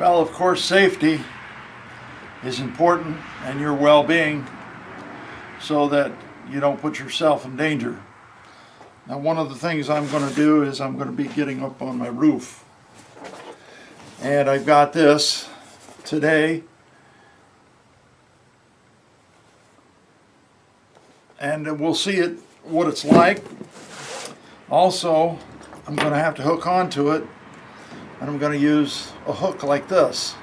Well, of course, safety is important and your well-being so that you don't put yourself in danger. Now, one of the things I'm going to do is I'm going to be getting up on my roof. And I've got this today. And we'll see what it's like. Also, I'm going to have to hook onto it, and I'm going to use a hook like this.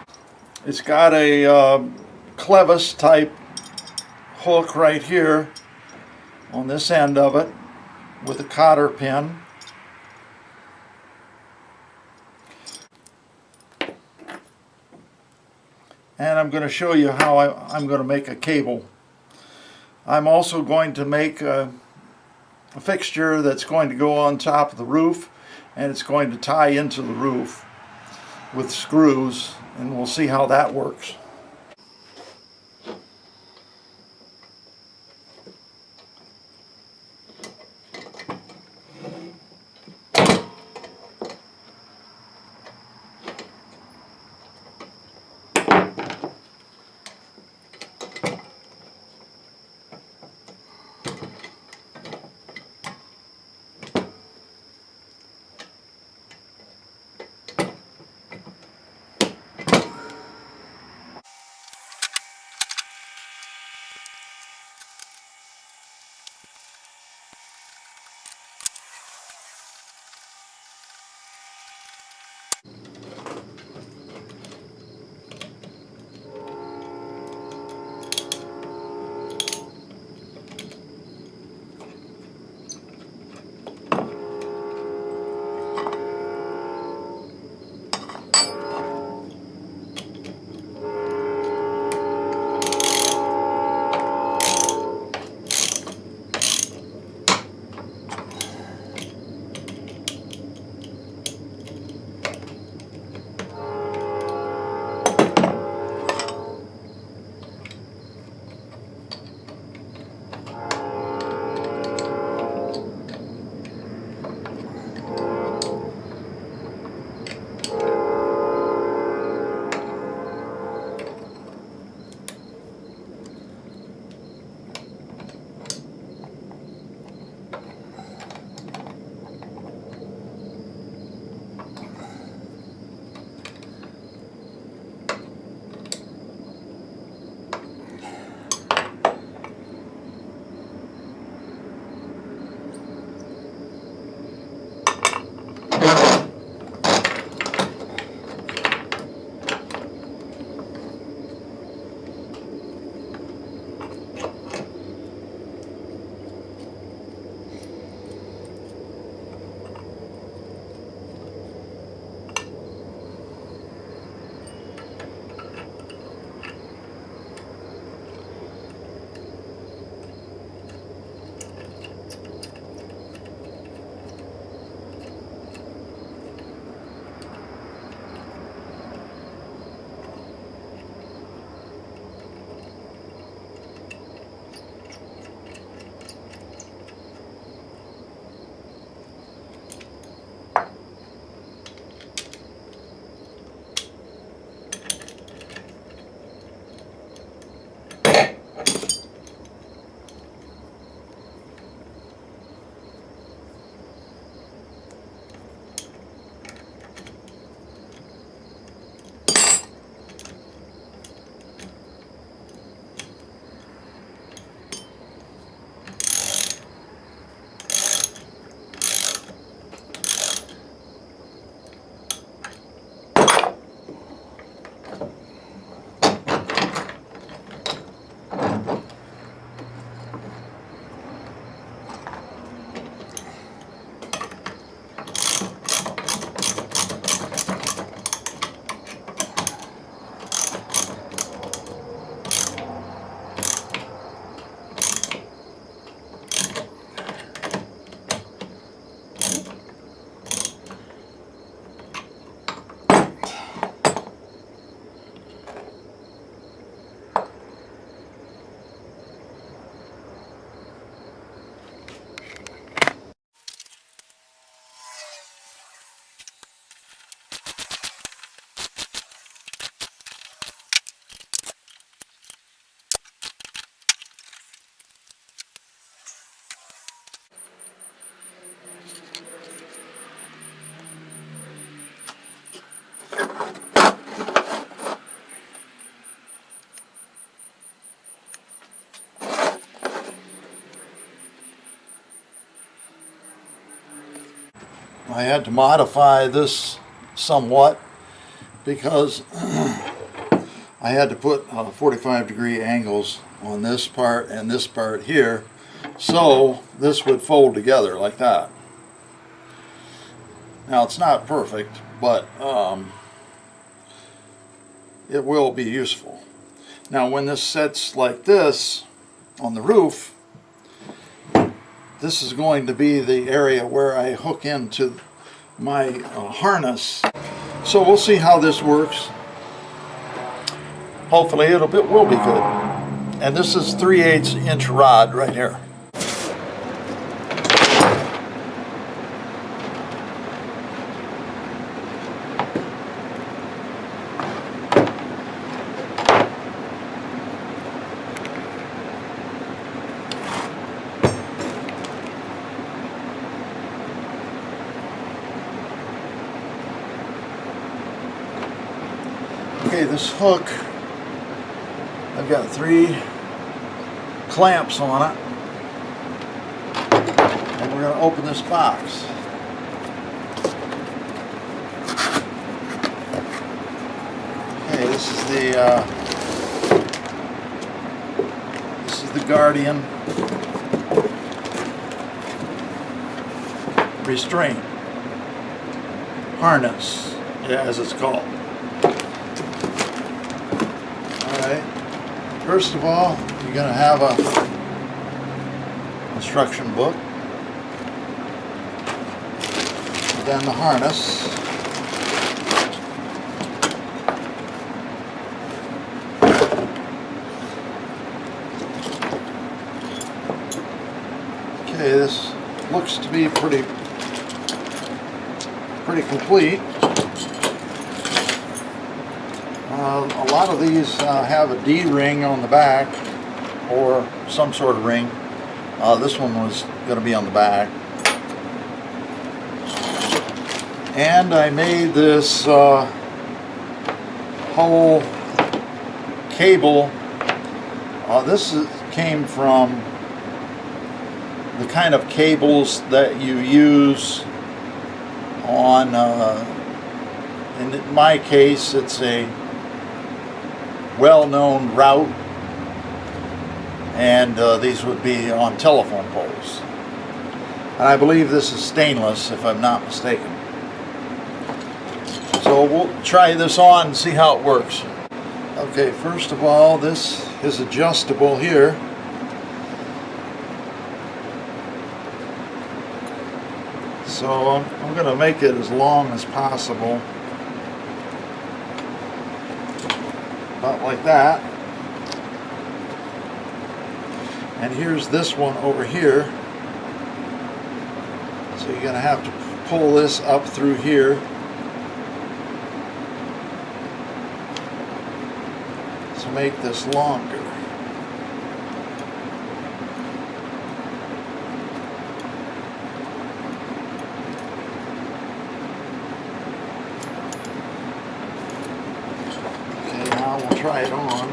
It's got a clevis type hook right here on this end of it with a cotter pin. And I'm going to show you how I'm going to make a cable. I'm also going to make a fixture that's going to go on top of the roof, and it's going to tie into the roof with screws, and we'll see how that works. I had to modify this somewhat because I had to put 45-degree angles on this part and this part here, so this would fold together like that. Now it's not perfect, but it will be useful. Now when this sets like this on the roof, this is going to be the area where I hook into my harness. So we'll see how this works. Hopefully it will be good. And this is 3/8 inch rod right here. Okay, this hook, I've got 3 clamps on it, and we're going to open this box. Okay, this is the Guardian restraint harness, as it's called. First of all, you're going to have a instruction book, then the harness, okay, this looks to be pretty complete. A lot of these have a D-ring on the back or some sort of ring. This one was going to be on the back. And I made this whole cable. Came from the kind of cables that you use on, in my case, it's a well-known route, and these would be on telephone poles. And I believe this is stainless, if I'm not mistaken. So we'll try this on and see how it works. Okay, first of all, this is adjustable here. So I'm going to make it as long as possible. About like that. And here's this one over here. So you're going to have to pull this up through here. To make this longer. We'll try it on.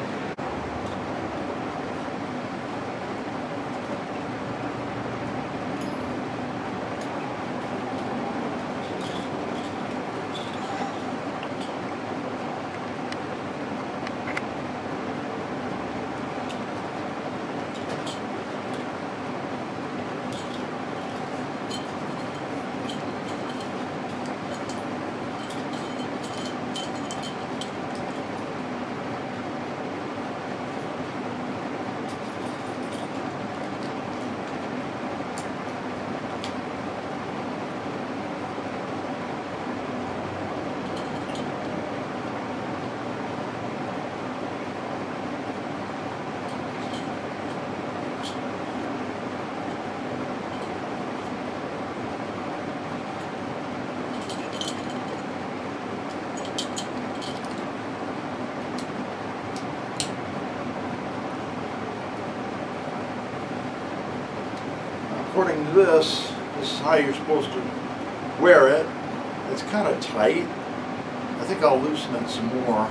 According to this is how you're supposed to wear it. It's kind of tight. I think I'll loosen it some more.